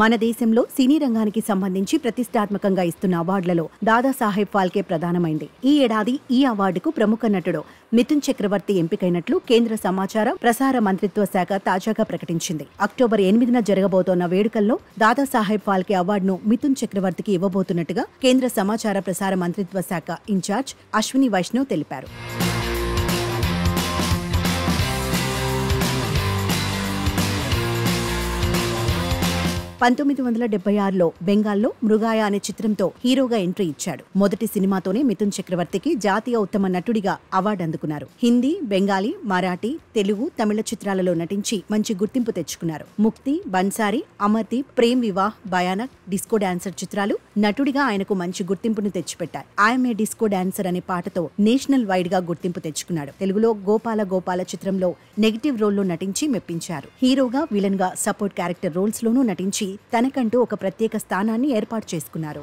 మన దేశంలో సినీ రంగానికి సంబంధించి ప్రతిష్టాత్మకంగా ఇస్తున్న అవార్డులలో దాదాసాహెబ్ ఫాల్కే ప్రధానమైంది. ఈ ఏడాది ఈ అవార్డుకు ప్రముఖ నటుడు మిథున్ చక్రవర్తి ఎంపికైనట్లు కేంద్ర సమాచార ప్రసార మంత్రిత్వ శాఖ తాజాగా ప్రకటించింది. అక్టోబర్ 8న జరగబోతోన్న వేడుకల్లో దాదాసాహెబ్ ఫాల్కే అవార్డును మిథున్ చక్రవర్తికి ఇవ్వబోతున్నట్టుగా కేంద్ర సమాచార ప్రసార మంత్రిత్వ శాఖ ఇన్ఛార్జ్ అశ్విని వైష్ణవ్ తెలిపారు. 1976లో బెంగాల్లో మృగాయ అనే చిత్రంతో హీరోగా ఎంట్రీ ఇచ్చాడు. మొదటి సినిమాతోనే మిథున్ చక్రవర్తికి జాతీయ ఉత్తమ నటుడిగా అవార్డు అందుకున్నారు. హిందీ, బెంగాలీ, మరాఠీ, తెలుగు, తమిళ చిత్రాలలో నటించి మంచి గుర్తింపు తెచ్చుకున్నారు. ముక్తి, బన్సారీ, అమర్దీప్, ప్రేమ్ వివాహ్, భయానక్, డిస్కో డాన్సర్ చిత్రాలు నటుడిగా ఆయనకు మంచి గుర్తింపును తెచ్చిపెట్టాయి. ఐఎమ్ ఏ డిస్కో డాన్సర్ అనే పాటతో నేషనల్ వైడ్ గా గుర్తింపు తెచ్చుకున్నాడు. తెలుగులో గోపాల గోపాల చిత్రంలో నెగటివ్ రోల్లో నటించి మెప్పించారు. హీరోగా, విలన్ గా సపోర్ట్ క్యారెక్టర్ రోల్స్ లోనూ నటించి తనకంటూ ఒక ప్రత్యేక స్థానాన్ని ఏర్పాటు చేసుకున్నారు.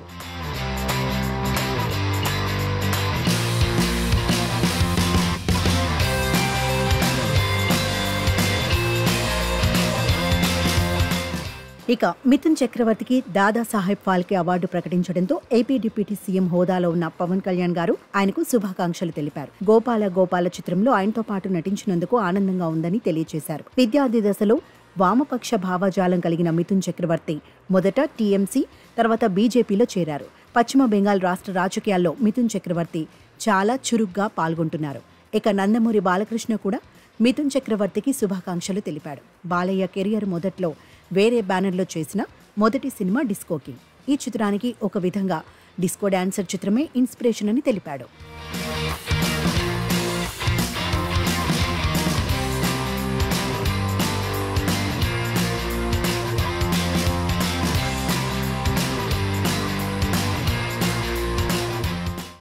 ఇక మిథున్ చక్రవర్తికి దాదాసాహెబ్ ఫాల్కే అవార్డు ప్రకటించడంతో ఏపీ డిప్యూటీ సీఎం హోదాలో ఉన్న పవన్ కళ్యాణ్ గారు ఆయనకు శుభాకాంక్షలు తెలిపారు. గోపాల గోపాల చిత్రంలో ఆయనతో పాటు నటించినందుకు ఆనందంగా ఉందని తెలియజేశారు. విద్యార్థి దశలో వామపక్ష భావజాలం కలిగిన మిథున్ చక్రవర్తి మొదట టీఎంసీ, తర్వాత బీజేపీలో చేరారు. పశ్చిమ బెంగాల్ రాష్ట్ర రాజకీయాల్లో మిథున్ చక్రవర్తి చాలా చురుగ్గా పాల్గొంటున్నారు. ఇక నందమూరి బాలకృష్ణ కూడా మిథున్ చక్రవర్తికి శుభాకాంక్షలు తెలిపాడు. బాలయ్య కెరియర్ మొదట్లో వేరే బ్యానర్లో చేసిన మొదటి సినిమా డిస్కో కింగ్. ఈ చిత్రానికి ఒక విధంగా డిస్కో డాన్సర్ చిత్రమే ఇన్స్పిరేషన్ అని తెలిపాడు.